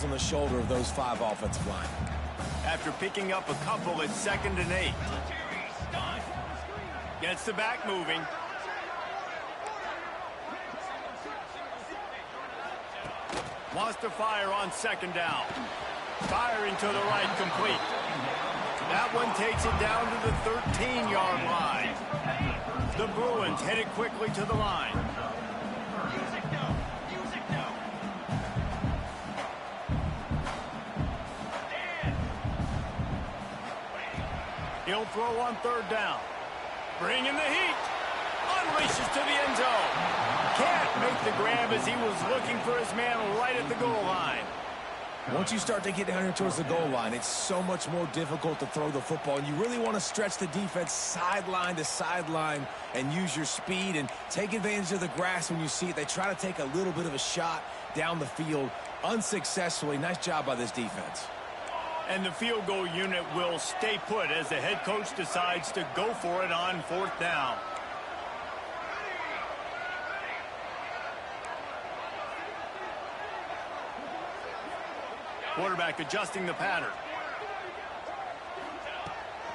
on the shoulder of those 5 offensive linemen. After picking up a couple, it's 2nd and 8. Gets the back moving. Wants to fire on 2nd down. Firing to the right, complete. That one takes it down to the 13-yard line. The Bruins headed quickly to the line. He'll throw on 3rd down. Bringing the heat. Unleashes to the end zone. Can't make the grab as he was looking for his man right at the goal line. Once you start to get down here towards the goal line, it's so much more difficult to throw the football. And you really want to stretch the defense sideline to sideline and use your speed and take advantage of the grass when you see it. They try to take a little bit of a shot down the field unsuccessfully. Nice job by this defense. And the field goal unit will stay put as the head coach decides to go for it on 4th down. Quarterback adjusting the pattern.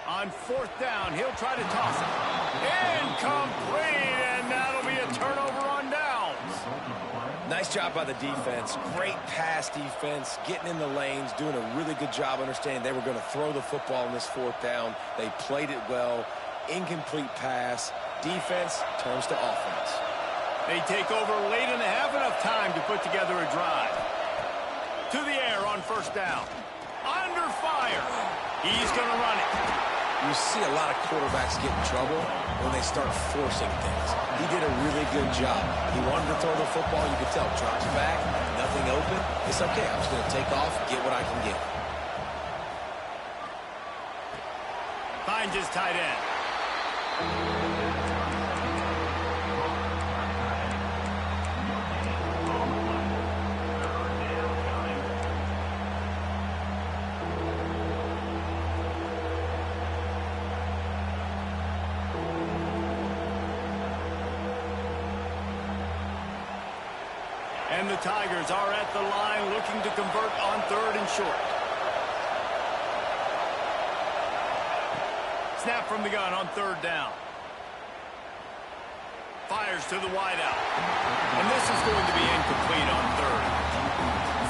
On 4th down, he'll try to toss it. Incomplete, and that'll be a turnover on downs. Nice job by the defense. Great pass defense, getting in the lanes, doing a really good job understanding they were going to throw the football on this 4th down. They played it well. Incomplete pass. Defense turns to offense. They take over late in the half, enough time to put together a drive. To the air on 1st down. Under fire. He's going to run it. You see a lot of quarterbacks get in trouble when they start forcing things. He did a really good job. He wanted to throw the football. You could tell. Drops back. Nothing open. It's okay. I'm just going to take off, get what I can get. Finds his tight end. And the Tigers are at the line looking to convert on 3rd and short. Snap from the gun on 3rd down. Fires to the wideout. And this is going to be incomplete on 3rd.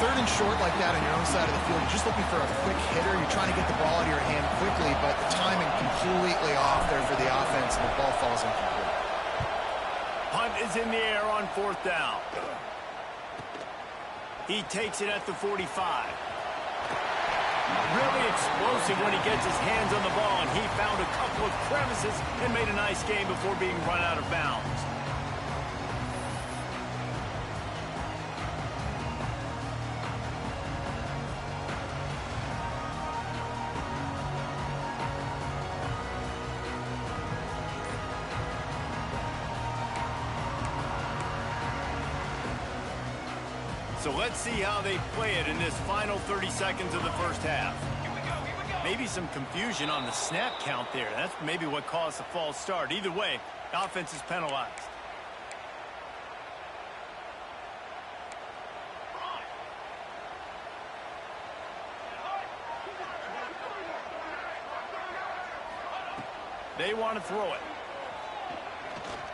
3rd and short like that on your own side of the field. You're just looking for a quick hitter. You're trying to get the ball out of your hand quickly, but the timing completely off there for the offense, and the ball falls incomplete. Punt is in the air on 4th down. He takes it at the 45. Really explosive when he gets his hands on the ball, and he found a couple of crevices and made a nice game before being run out of bounds. So let's see how they play it in this final 30 seconds of the 1st half. Maybe some confusion on the snap count there. That's maybe what caused the false start. Either way, offense is penalized. They want to throw it.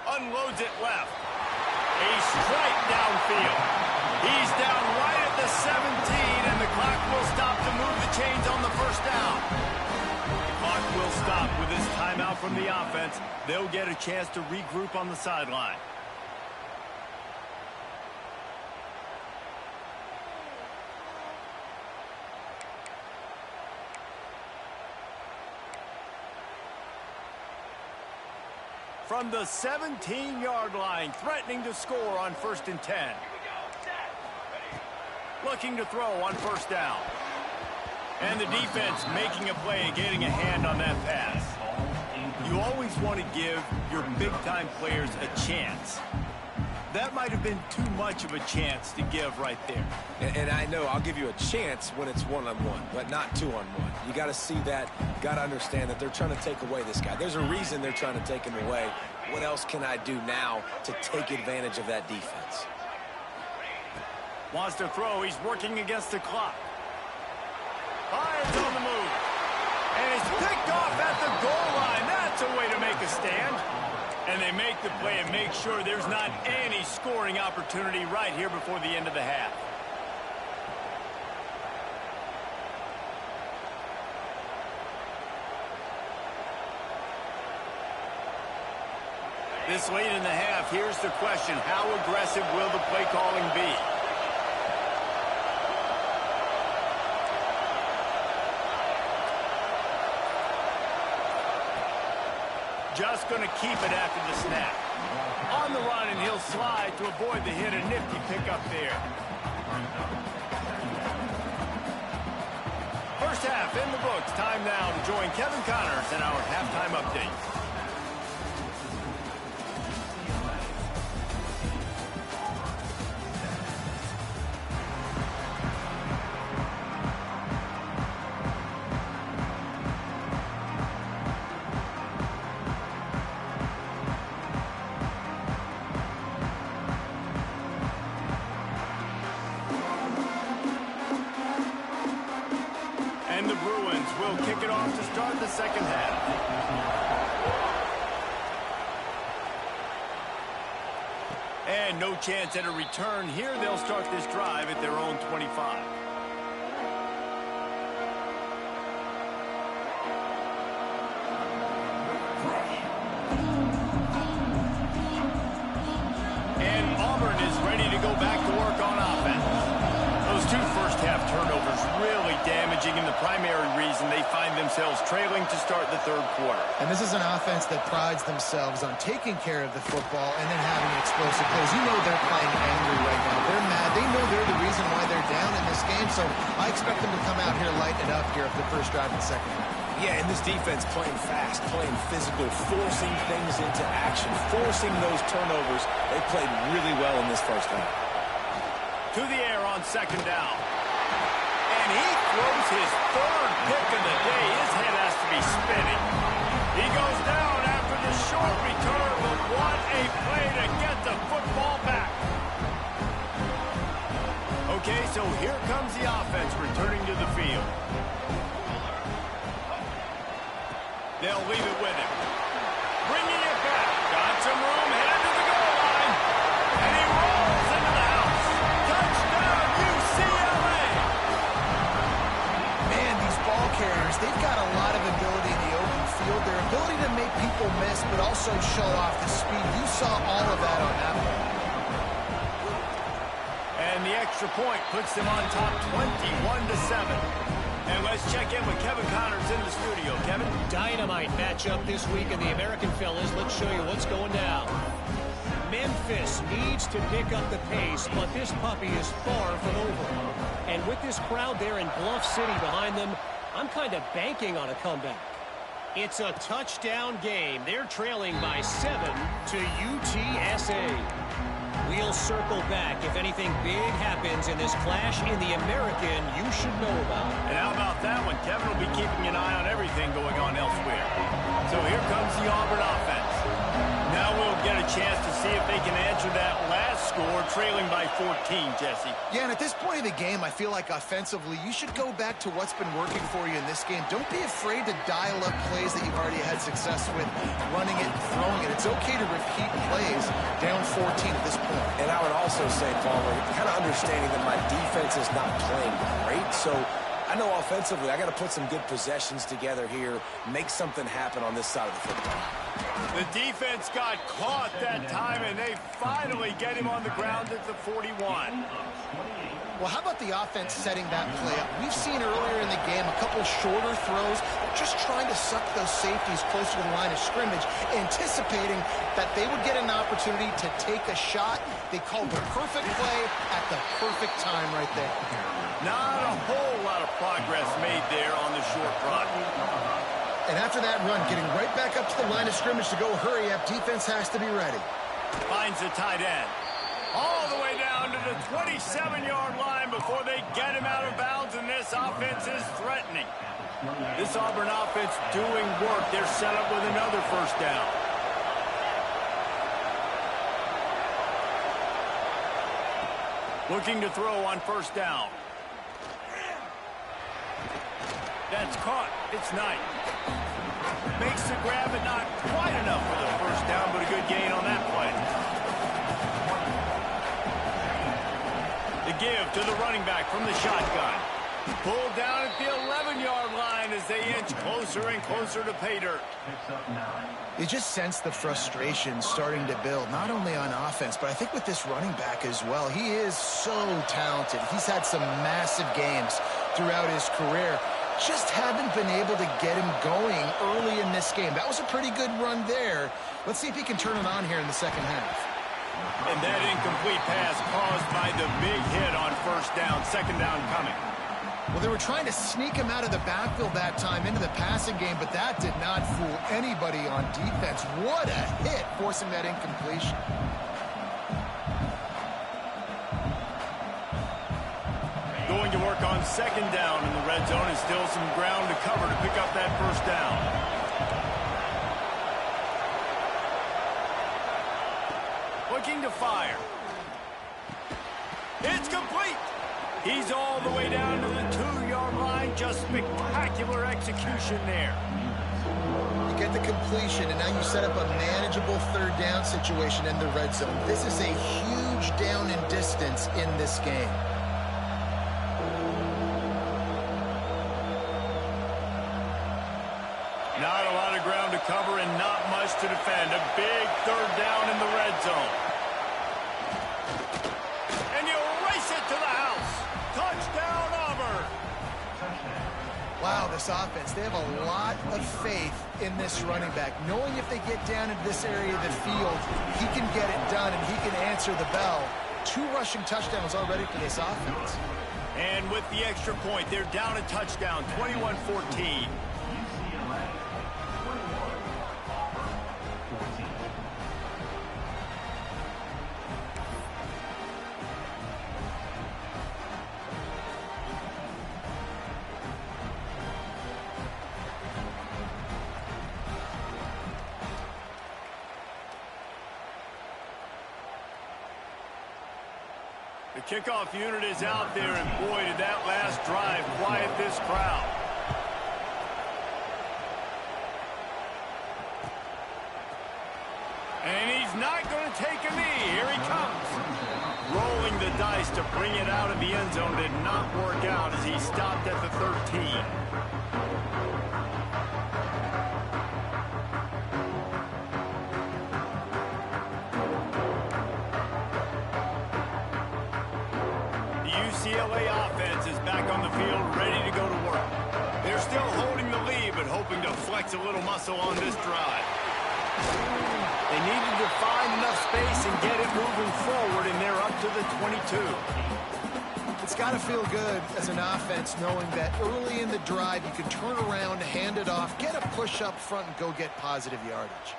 Unloads it left. A strike downfield. He's down right at the 17, and the clock will stop to move the chains on the 1st down. The clock will stop with this timeout from the offense. They'll get a chance to regroup on the sideline. From the 17-yard line, threatening to score on 1st and 10. Looking to throw on 1st down. And the defense making a play and getting a hand on that pass. You always want to give your big-time players a chance. That might have been too much of a chance to give right there. And I know I'll give you a chance when it's one-on-one, but not two-on-one. You got to see that. Got to understand that they're trying to take away this guy. There's a reason they're trying to take him away. What else can I do now to take advantage of that defense? Wants to throw. He's working against the clock. Fires on the move. And it's picked off at the goal line. That's a way to make a stand. And they make the play and make sure there's not any scoring opportunity right here before the end of the half. This late in the half, here's the question. How aggressive will the play calling be? Just going to keep it after the snap. On the run, and he'll slide to avoid the hit. A nifty pickup there. First half in the books. Time now to join Kevin Connors in our halftime update. And the Bruins will kick it off to start the second half. And no chance at a return here. They'll start this drive at their own 25. And Auburn is ready to go back to work on offense. Those two first-half turnovers really damaging, and the primary reason they find themselves trailing to start the third quarter. And this is an offense that prides themselves on taking care of the football and then having explosive plays. You know they're playing angry right now. They're mad. They know they're the reason why they're down in this game, so I expect them to come out here, lighten it up here at the first drive and second half. Yeah, and this defense playing fast, playing physical, forcing things into action, forcing those turnovers. They played really well in this first half. To the air on second down. And he throws his third pick of the day. His head has to be spinning. He goes down after the short return, but what a play to get the football back. Okay, so here comes the offense returning to the field. They'll leave it with him. Bringing it back. Got some room, headed to the goal line. And he rolls into the house. Touchdown, UCLA. Man, these ball carriers, they've got a lot of ability in the open field. Their ability to make people miss, but also show off the speed. You saw all of that on that play. And the extra point puts them on top 21-7. And let's check in with Kevin Connors in the studio. Kevin? Dynamite matchup this week in the American, fellas. Let's show you what's going down. Memphis needs to pick up the pace, but this puppy is far from over. And with this crowd there in Bluff City behind them, I'm kind of banking on a comeback. It's a touchdown game. They're trailing by 7 to UTSA. We'll circle back if anything big happens in this clash in the American you should know about. And how about that one? Kevin will be keeping an eye on everything going on elsewhere. So here comes the Auburn offense. Now we'll get a chance to see if they can answer that last score, trailing by 14, Jesse. Yeah, and at this point of the game, I feel like offensively, you should go back to what's been working for you in this game. Don't be afraid to dial up plays that you've already had success with, running it and throwing it. It's okay to repeat plays down 14 at this point. And I would also say, Palmer, kind of understanding that my defense is not playing great, so I know offensively I got to put some good possessions together here, make something happen on this side of the football. The defense got caught that time, and they finally get him on the ground at the 41. Well, how about the offense setting that play up? We've seen earlier in the game a couple shorter throws, just trying to suck those safeties closer to the line of scrimmage, anticipating that they would get an opportunity to take a shot. They called the perfect play at the perfect time right there. Not a whole lot of progress made there on the short run. And after that run, getting right back up to the line of scrimmage to go hurry up, defense has to be ready. Finds the tight end. All the way down to the 27-yard line before they get him out of bounds, and this offense is threatening. This Auburn offense doing work. They're set up with another first down. Looking to throw on first down. That's caught. It's Knight. Makes the grab, but not quite enough for the first down, but a good gain on that play. The give to the running back from the shotgun. Pulled down at the 11-yard line as they inch closer and closer to pay dirt. You just sense the frustration starting to build, not only on offense, but I think with this running back as well. He is so talented. He's had some massive games throughout his career. Just haven't been able to get him going early in this game. That was a pretty good run there. Let's see if he can turn it on here in the second half. And that incomplete pass caused by the big hit on first down. Second down coming. Well, they were trying to sneak him out of the backfield that time into the passing game, but that did not fool anybody on defense. What a hit, forcing that incompletion. Going to work on second down in the red zone, and still some ground to cover to pick up that first down. Looking to fire. It's complete. He's all the way down to the 2-yard line. Just spectacular execution there. You get the completion, and now you set up a manageable third down situation in the red zone. This is a huge down in distance in this game. Not a lot of ground to cover and not much to defend. A big third down in the red zone. And you race it to the house. Touchdown, Auburn. Wow, this offense, they have a lot of faith in this running back, knowing if they get down into this area of the field, he can get it done and he can answer the bell. 2 rushing touchdowns already for this offense. And with the extra point, they're down a touchdown, 21-14. The kickoff unit is out there, and boy, did that last drive quiet this crowd. And he's not going to take a knee. Here he comes. Rolling the dice to bring it out of the end zone did not work out as he stopped at the 13. UCLA offense is back on the field, ready to go to work. They're still holding the lead, but hoping to flex a little muscle on this drive. They needed to find enough space and get it moving forward, and they're up to the 22. It's got to feel good as an offense knowing that early in the drive you can turn around, hand it off, get a push up front, and go get positive yardage.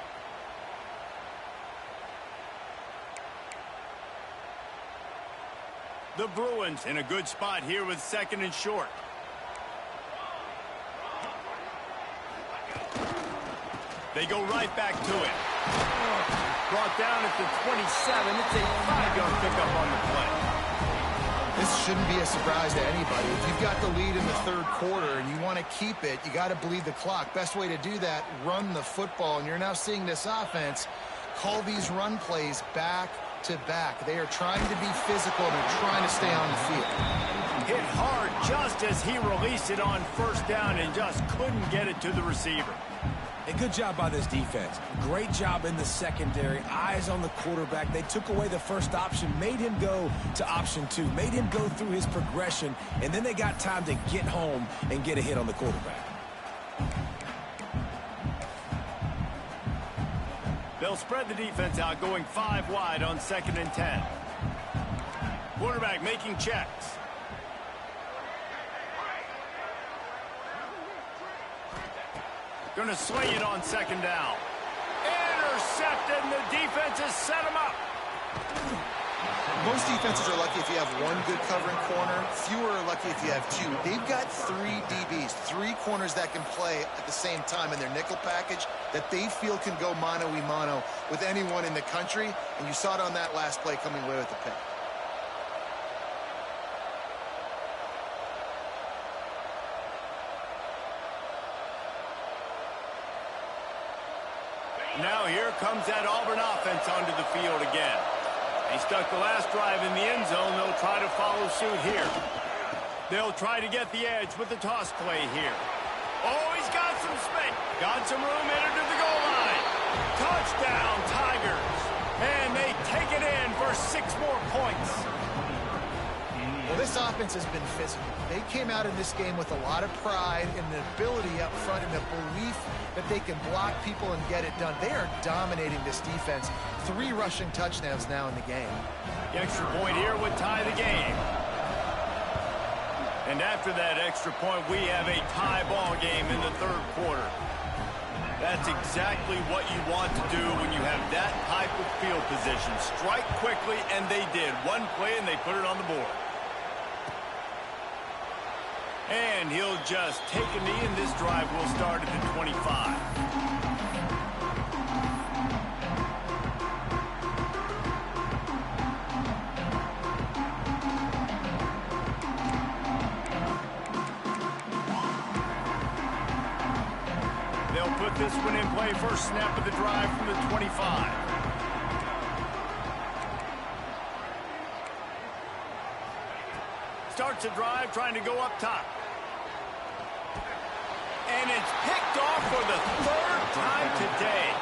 The Bruins in a good spot here with second and short. They go right back to it. Brought down at the 27. It's a 5-yard pickup on the play. This shouldn't be a surprise to anybody. If you've got the lead in the third quarter and you want to keep it, you got to bleed the clock. Best way to do that, run the football. And you're now seeing this offense call these run plays back to back. They are trying to be physical and they're trying to stay on the field. Hit hard just as he released it on first down and just couldn't get it to the receiver. A good job by this defense. Great job in the secondary. Eyes on the quarterback. They took away the first option, made him go to option 2, made him go through his progression, and then they got time to get home and get a hit on the quarterback. They'll spread the defense out, going 5 wide on 2nd and 10. Quarterback making checks. Going to swing it on 2nd down. Intercepted, and the defense has set him up. Most defenses are lucky if you have one good covering corner. Fewer are lucky if you have 2. They've got 3 DBs, 3 corners that can play at the same time in their nickel package that they feel can go mano-a-mano with anyone in the country. And you saw it on that last play coming away with the pick. Now here comes that Auburn offense onto the field again. He stuck the last drive in the end zone. They'll try to follow suit here. They'll try to get the edge with the toss play here. Oh, he's got some space. Got some room headed to the goal line. Touchdown, Tigers. And they take it in for 6 more points. Well, this offense has been physical. They came out in this game with a lot of pride and the ability up front and the belief that they can block people and get it done. They are dominating this defense. 3 rushing touchdowns now in the game. The extra point here would tie the game. And after that extra point, we have a tie ball game in the 3rd quarter. That's exactly what you want to do when you have that type of field position. Strike quickly, and they did. One play, and they put it on the board. And he'll just take a knee, and this drive will start at the 25. They'll put this one in play. First snap of the drive from the 25. Starts a drive trying to go up top. And it's picked off for the 3rd time today.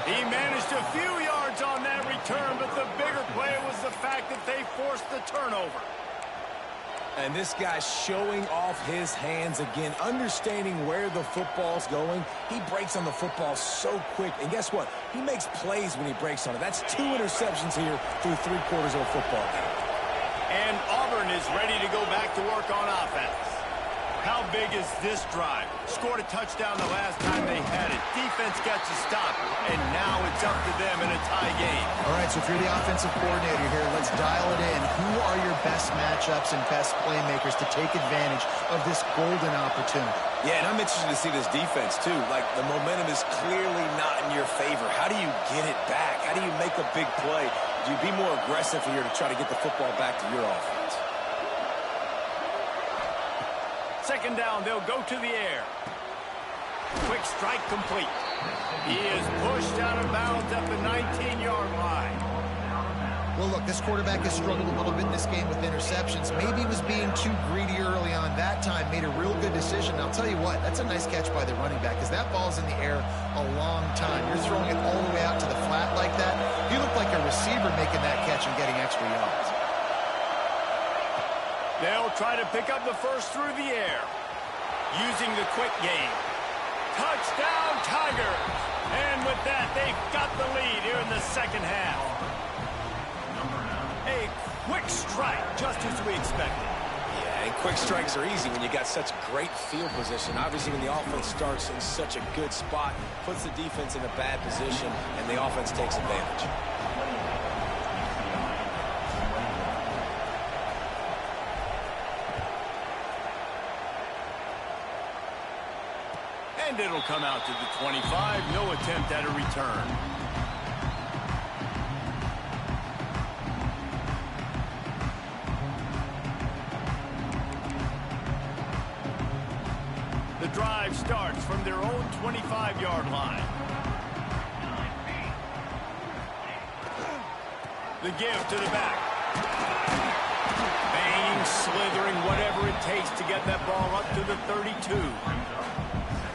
He managed a few yards on that return, but the bigger play was the fact that they forced the turnover. And this guy's showing off his hands again, understanding where the football's going. He breaks on the football so quick. And guess what? He makes plays when he breaks on it. That's 2 interceptions here through 3 quarters of a football game. And Auburn is ready to go back to work on offense. How big is this drive? Scored a touchdown the last time they had it. Defense gets a stop, and now it's up to them in a tie game. All right, so if you're the offensive coordinator here, let's dial it in. Who are your best matchups and best playmakers to take advantage of this golden opportunity? Yeah, and I'm interested to see this defense, too. Like, the momentum is clearly not in your favor. How do you get it back? How do you make a big play? Do you be more aggressive here to try to get the football back to your offense? 2nd down, they'll go to the air. Quick strike complete. He is pushed out of bounds at the 19-yard line. Well, look, this quarterback has struggled a little bit in this game with interceptions. Maybe he was being too greedy early on. That time made a real good decision. And I'll tell you what, that's a nice catch by the running back because that ball's in the air a long time. You're throwing it all the way out to the flat like that. You look like a receiver making that catch and getting extra yards. They'll try to pick up the first through the air, using the quick game. Touchdown, Tigers! And with that, they've got the lead here in the 2nd half. A quick strike, just as we expected. Yeah, and quick strikes are easy when you got such great field position. Obviously, when the offense starts in such a good spot, puts the defense in a bad position, and the offense takes advantage. And it'll come out to the 25. No attempt at a return. The drive starts from their own 25-yard line. The give to the back. Banging, slithering, whatever it takes to get that ball up to the 32.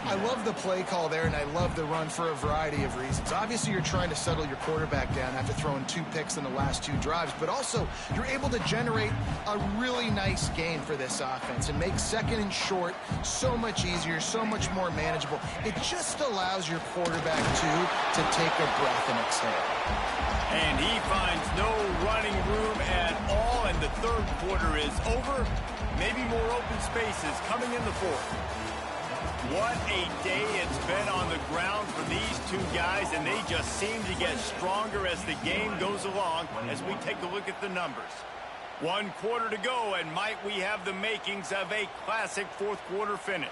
I love the play call there, and I love the run for a variety of reasons. Obviously, you're trying to settle your quarterback down after throwing 2 picks in the last 2 drives, but also you're able to generate a really nice gain for this offense and make 2nd and short so much easier, so much more manageable. It just allows your quarterback to take a breath and exhale. And he finds no running room at all, and the 3rd quarter is over. Maybe more open spaces coming in the 4th. What a day it's been on the ground for these 2 guys, and they just seem to get stronger as the game goes along as we take a look at the numbers. 1 quarter to go, and might we have the makings of a classic 4th quarter finish.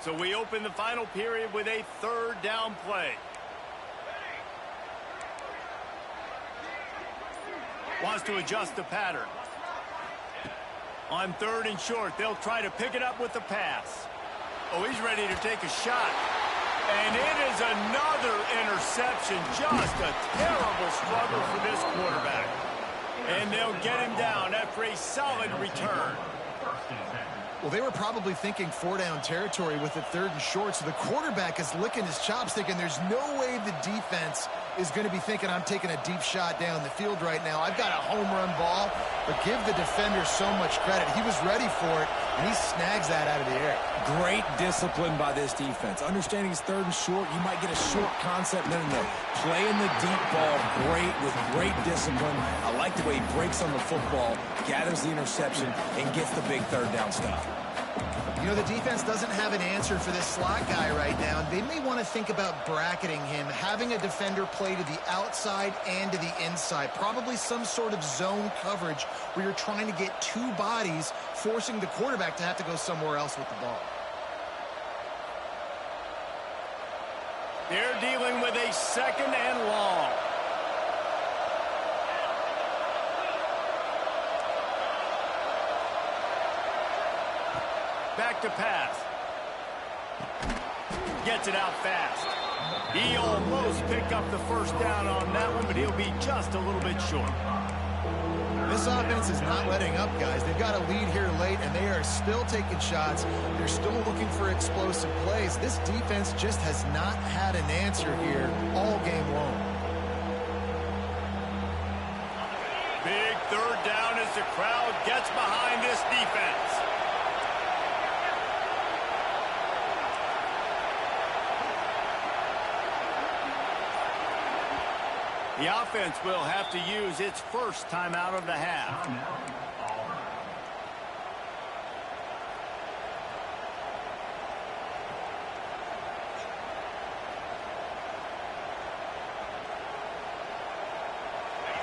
So we open the final period with a 3rd down play. Wants to adjust the pattern. On 3rd and short, they'll try to pick it up with the pass. Oh, he's ready to take a shot. And it is another interception. Just a terrible struggle for this quarterback. And they'll get him down after a solid return. Well, they were probably thinking 4-down territory with the 3rd and short, so the quarterback is licking his chops thinking there's no way the defense is going to be thinking I'm taking a deep shot down the field right now. I've got a home run ball, but give the defender so much credit. He was ready for it, and he snags that out of the air. Great discipline by this defense. Understanding it's 3rd and short, you might get a short concept. No. Playing the deep ball with great discipline. I like the way he breaks on the football, gathers the interception, and gets the big 3rd down stop. You know, the defense doesn't have an answer for this slot guy right now. They may want to think about bracketing him, having a defender play to the outside and to the inside. Probably some sort of zone coverage where you're trying to get 2 bodies, forcing the quarterback to have to go somewhere else with the ball. They're dealing with a 2nd and long. Back to pass. Gets it out fast. He almost picked up the 1st down on that one, but he'll be just a little bit short. This offense is not letting up, guys. They've got a lead here late, and they are still taking shots. They're still looking for explosive plays. This defense just has not had an answer here all game long. Big 3rd down as the crowd gets behind this defense. The offense will have to use its 1st timeout of the half.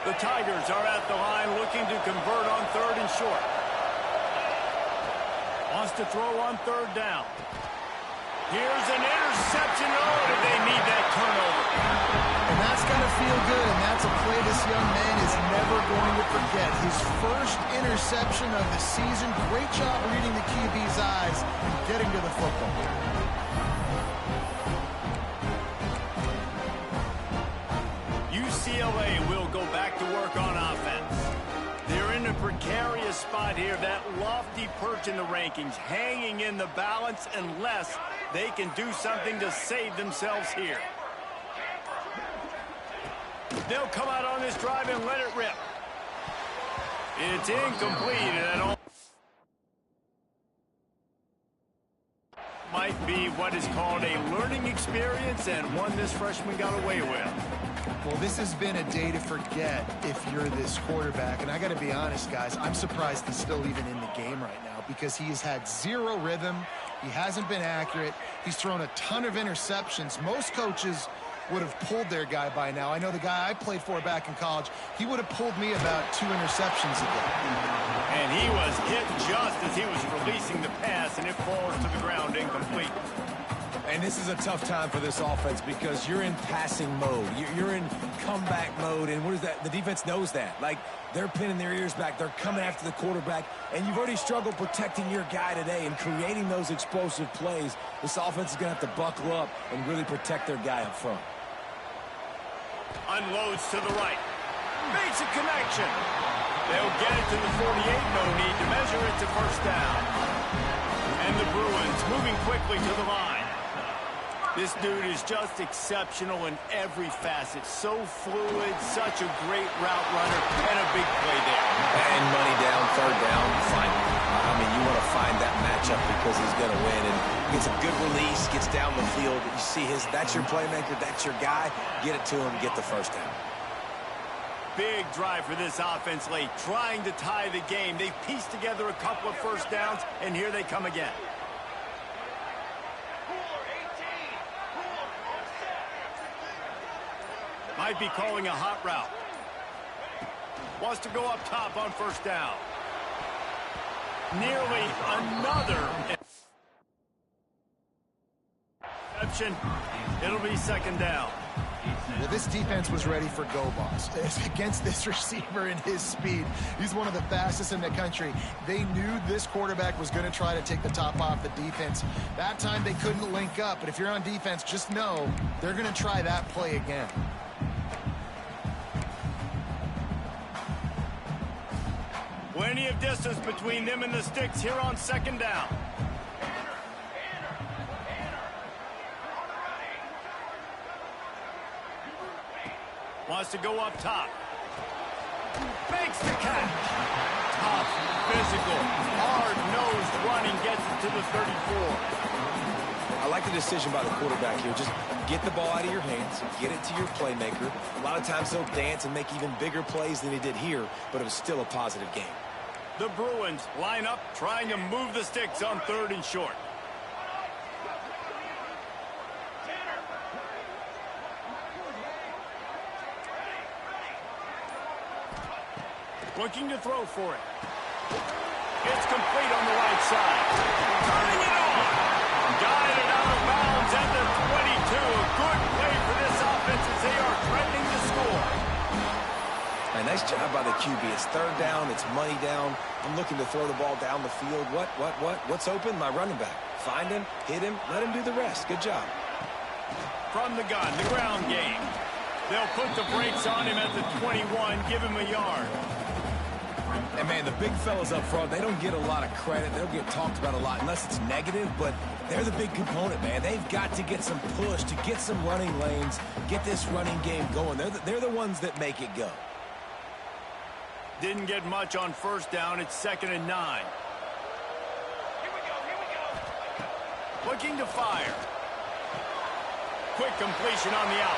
The Tigers are at the line looking to convert on 3rd and short. Wants to throw on 3rd down. Here's an interception. Oh, did they need that turnover? And that's got to feel good, and that's a play this young man is never going to forget. His 1st interception of the season. Great job reading the QB's eyes and getting to the football. UCLA will go back to work on offense. They're in a precarious spot here, that lofty perch in the rankings, hanging in the balance unless they can do something to save themselves here. They'll come out on this drive and let it rip. It's incomplete at all. Might be what is called a learning experience, and one this freshman got away with. Well, this has been a day to forget if you're this quarterback. And I got to be honest, guys, I'm surprised he's still even in the game right now because he has had 0 rhythm. He hasn't been accurate. He's thrown a ton of interceptions. Most coaches would have pulled their guy by now. I know the guy I played for back in college, he would have pulled me about 2 interceptions a game. And he was hit just as he was releasing the pass, and it falls to the ground incomplete. And this is a tough time for this offense because you're in passing mode. You're in comeback mode, and what is that? The defense knows that. Like, they're pinning their ears back. They're coming after the quarterback, and you've already struggled protecting your guy today and creating those explosive plays. This offense is going to have to buckle up and really protect their guy up front. Unloads to the right. Makes a connection. They'll get it to the 48. No need to measure it to 1st down. And the Bruins moving quickly to the line. This dude is just exceptional in every facet. So fluid, such a great route runner, and a big play there. And money down, 3rd down, fine. I mean, you want to find that matchup because he's going to win. And gets a good release, gets down the field. You see that's your playmaker, that's your guy. Get it to him, get the 1st down. Big drive for this offense late, trying to tie the game. They pieced together a couple of 1st downs, and here they come again. Might be calling a hot route. Wants to go up top on 1st down. Nearly another interception. It'll be 2nd down. Well, this defense was ready for go, boss. Against this receiver and his speed, he's one of the fastest in the country. They knew this quarterback was going to try to take the top off the defense. That time they couldn't link up, but if you're on defense, just know they're going to try that play again. Plenty of distance between them and the sticks here on second down. Wants to go up top. Makes the catch. Tough, physical, hard-nosed running gets it to the 34. I like the decision by the quarterback here. Just get the ball out of your hands, get it to your playmaker. A lot of times he'll dance and make even bigger plays than he did here, but it was still a positive game. The Bruins line up, trying to move the sticks on 3rd and short. Looking to throw for it. It's complete on the right side. Turning it on. Guided out of bounds at the 22. A good play for this offense as they are threatening to score. A nice job by the QB. It's 3rd down. It's money down. I'm looking to throw the ball down the field. What's open? My running back. Find him, hit him, let him do the rest. Good job. From the gun, the ground game. They'll put the brakes on him at the 21, give him a yard. And, man, the big fellas up front, they don't get a lot of credit. They'll get talked about a lot unless it's negative, but they're the big component, man. They've got to get some push, to get some running lanes, get this running game going. They're the ones that make it go. Didn't get much on 1st down. It's 2nd and 9. Here we go. Looking to fire. Quick completion on the out.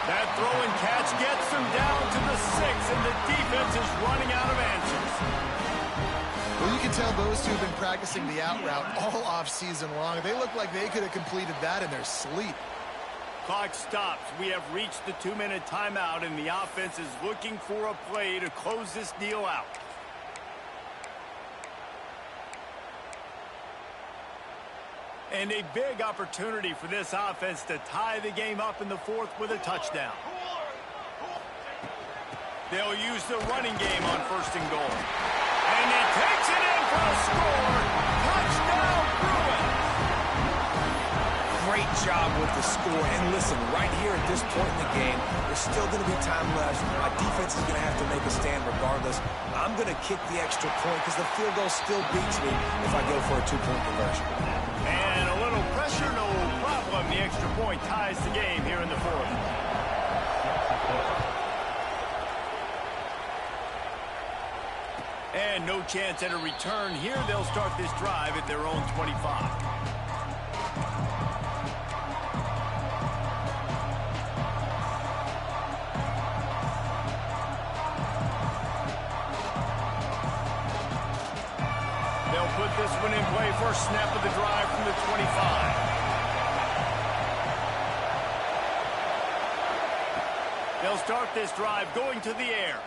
That throw and catch gets them down to the 6, and the defense is running out of answers. Well, you can tell those two have been practicing the out route all off-season long. They look like they could have completed that in their sleep. Clock stops. We have reached the 2-minute timeout, and the offense is looking for a play to close this deal out. And a big opportunity for this offense to tie the game up in the 4th with a touchdown. They'll use the running game on 1st and goal. And he takes it in for a score. Touchdown, Bruins! Great job with the score. And listen, right here at this point in the game, there's still going to be time left. My defense is going to have to make a stand regardless. I'm going to kick the extra point because the field goal still beats me if I go for a 2-point conversion. And a little pressure, no problem. The extra point ties the game here in the 4th. And no chance at a return here. They'll start this drive at their own 25. Put this one in play. First snap of the drive from the 25. They'll start this drive going to the air.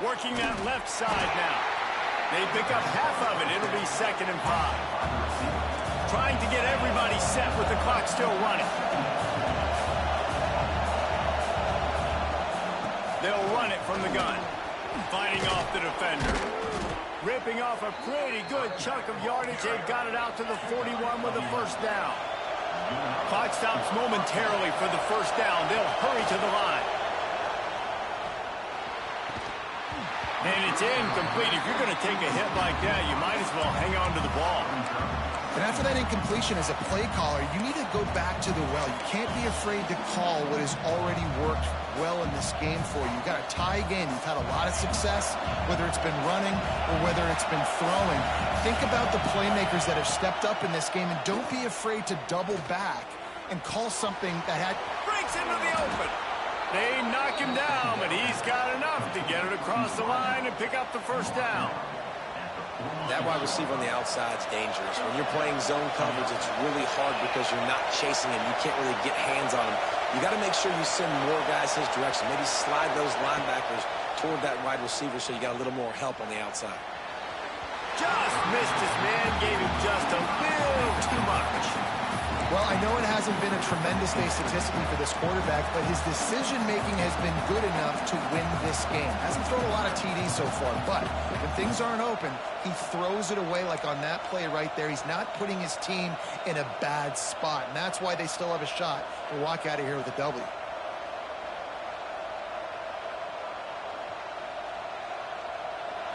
Working that left side now. They pick up half of it. It'll be 2nd and 5. Trying to get everybody set with the clock still running. They'll run it from the gun. Fighting off the defender. Ripping off a pretty good chunk of yardage. They've got it out to the 41 with the 1st down. Clock stops momentarily for the 1st down. They'll hurry to the line. And it's incomplete. If you're going to take a hit like that, you might as well hang on to the ball. And after that incompletion as a play caller, you need to go back to the well. You can't be afraid to call what has already worked well in this game for you. You've got a tie game. You've had a lot of success, whether it's been running or whether it's been throwing. Think about the playmakers that have stepped up in this game, and don't be afraid to double back and call something that had... Breaks into the open. They knock him down, but he's got enough to get it across the line and pick up the 1st down. That wide receiver on the outside is dangerous. When you're playing zone coverage, it's really hard because you're not chasing him. You can't really get hands on him. You got to make sure you send more guys his direction. Maybe slide those linebackers toward that wide receiver so you got a little more help on the outside. Just missed his man, gave him just a little too much. Well, I know it hasn't been a tremendous day statistically for this quarterback, but his decision-making has been good enough to win this game. Hasn't thrown a lot of TDs so far, but when things aren't open, he throws it away like on that play right there. He's not putting his team in a bad spot, and that's why they still have a shot to walk out of here with a W.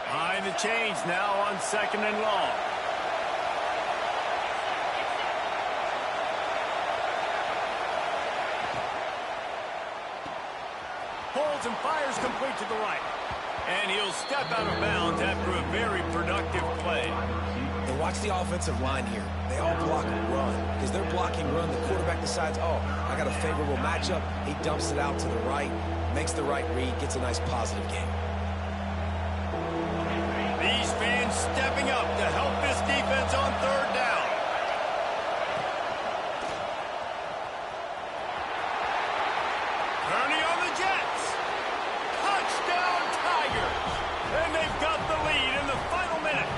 Behind the chains now on 2nd and long. Pulls and fires complete to the right. And he'll step out of bounds after a very productive play. And watch the offensive line here. They all block run. Because they're blocking run, the quarterback decides, oh, I got a favorable matchup. He dumps it out to the right, makes the right read, gets a nice positive game. These fans stepping up to help this defense on 3rd down. Kearney on the Jets. Touchdown Tigers. And they've got the lead in the final minute.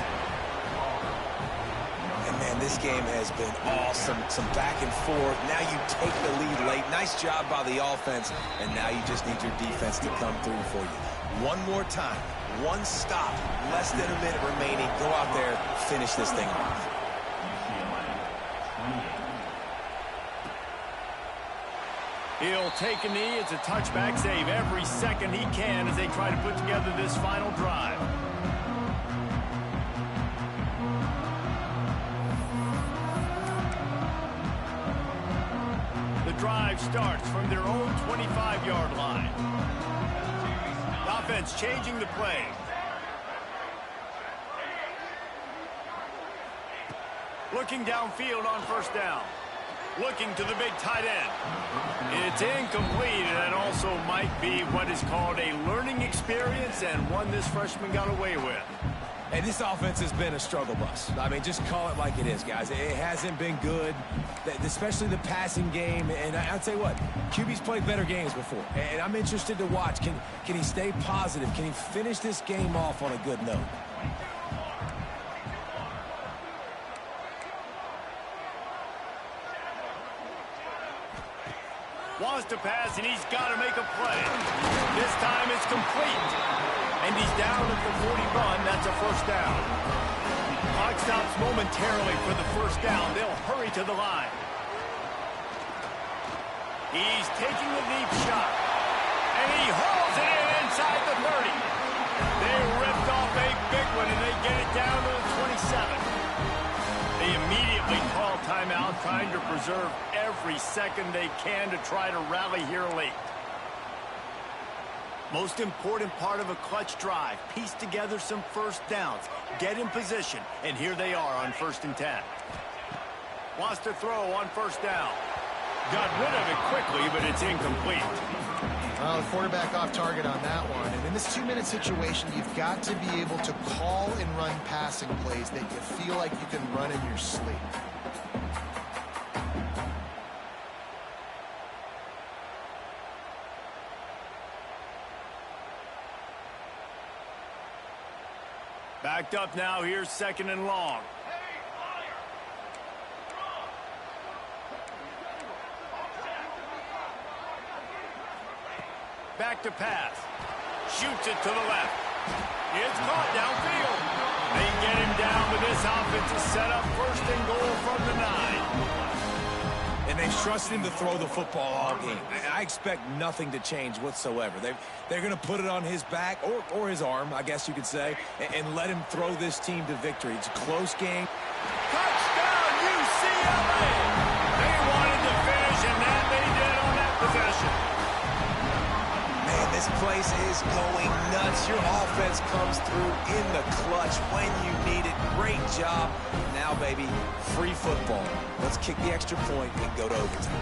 And man, this game has been awesome. Some back and forth. Now you take the lead late. Nice job by the offense. And now you just need your defense to come through for you. One more time. One stop, less than a minute remaining. Go out there, finish this thing off. He'll take a knee. It's a touchback save every second he can as they try to put together this final drive. The drive starts from their own 25-yard line. Offense changing the play. Looking downfield on 1st down. Looking to the big tight end. It's incomplete, and that also might be what is called a learning experience and one this freshman got away with. Hey, this offense has been a struggle bus. I mean, just call it like it is, guys. It hasn't been good, especially the passing game. And I'll tell you what, QB's played better games before. And I'm interested to watch. Can he stay positive? Can he finish this game off on a good note? Wants to pass, and he's got to make a play. This time it's complete. And he's down at the 41. That's a 1st down. Clock stops momentarily for the 1st down. They'll hurry to the line. He's taking the deep shot. And he hauls it in inside the 30. They ripped off a big one, and they get it down to the 27. They immediately call timeout, trying to preserve every second they can to try to rally here late. Most important part of a clutch drive, piece together some 1st downs, get in position, and here they are on 1st and 10. Wants to throw on 1st down. Got rid of it quickly, but it's incomplete. Well, the quarterback off target on that one. And in this 2-minute situation, you've got to be able to call and run passing plays that you feel like you can run in your sleep. Backed up now. Here's 2nd and long. Back to pass. Shoots it to the left. It's caught downfield. They get him down with this offensive setup. 1st and goal from the 9. And they've trusted him to throw the football all game. I expect nothing to change whatsoever. They're going to put it on his back, or his arm, I guess you could say, and let him throw this team to victory. It's a close game. Touchdown, UCLA! They wanted to finish, and that they did on that possession. Man, this place is going nuts. Your offense comes through in the clutch when you need it. Great job. Now, baby, free football. Let's kick the extra point and go to overtime.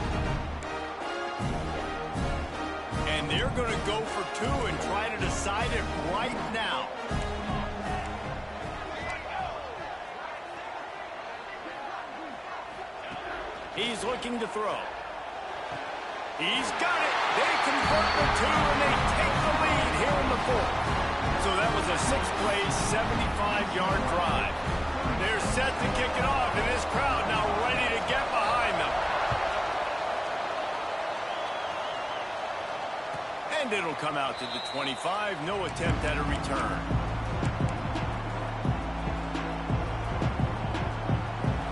And they're going to go for 2 and try to decide it right now. He's looking to throw. He's got it. They convert the 2, and they take the lead here in the 4th. So that was a 6-play, 75-yard drive. They're set to kick it off, and this crowd now ready to get behind them. And it'll come out to the 25. No attempt at a return.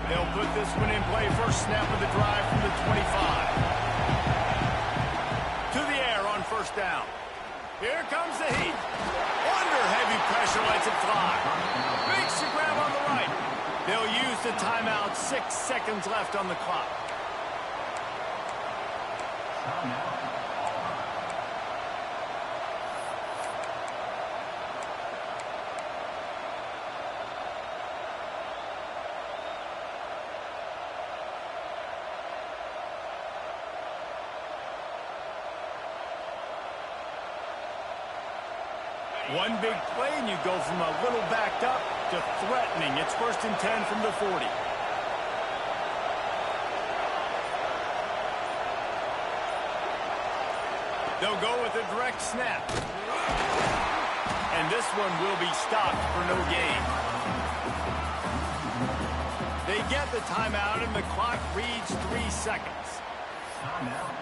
They'll put this one in play. First snap of the drive from the 25. To the air on first down. Here comes the heat. Under heavy pressure, lets it fly. Makes the grab on the right. They'll use the timeout. 6 seconds left on the clock. One big play, and you go from a little backed up to threatening. It's 1st and 10 from the 40. They'll go with a direct snap. And this one will be stopped for no gain. They get the timeout, and the clock reads 3 seconds. Timeout.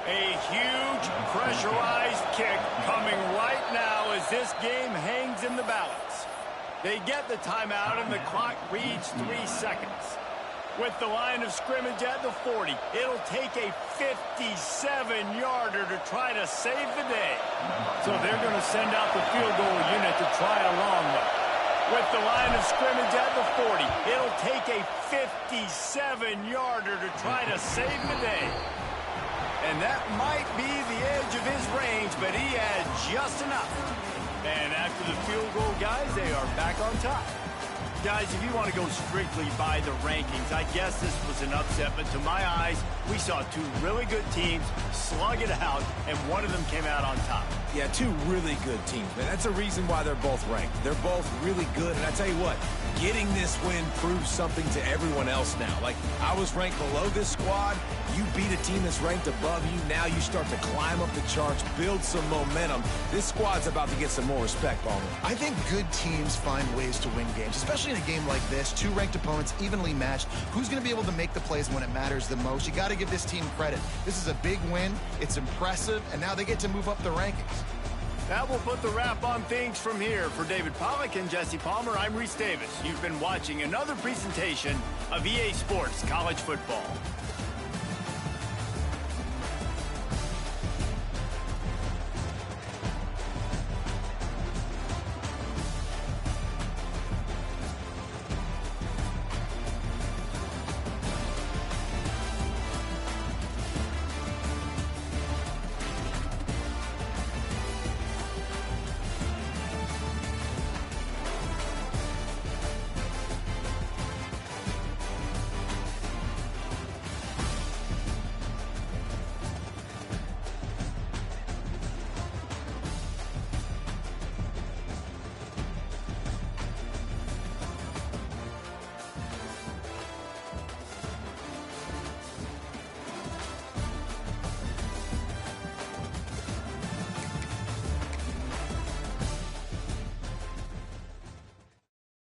A huge pressurized kick coming right now as this game hangs in the balance. They get the timeout and the clock reads 3 seconds. With the line of scrimmage at the 40, it'll take a 57-yarder to try to save the day. So they're going to send out the field goal unit to try a long one. With the line of scrimmage at the 40, it'll take a 57-yarder to try to save the day. And that might be the edge of his range, but he had just enough. And after the field goal, guys, they are back on top. Guys, if you want to go strictly by the rankings, I guess this was an upset, but to my eyes, we saw two really good teams slug it out, and one of them came out on top. Yeah, two really good teams, man. That's a reason why they're both ranked. They're both really good, and I tell you what, getting this win proves something to everyone else now. Like, I was ranked below this squad. You beat a team that's ranked above you. Now you start to climb up the charts, build some momentum. This squad's about to get some more respect on them. I think good teams find ways to win games, especially in a game like this. Two ranked opponents, evenly matched. Who's going to be able to make the plays when it matters the most? You got to give this team credit. This is a big win. It's impressive, and now they get to move up the rankings. That will put the wrap on things from here. For David Pollack and Jesse Palmer, I'm Reese Davis. You've been watching another presentation of EA Sports College Football.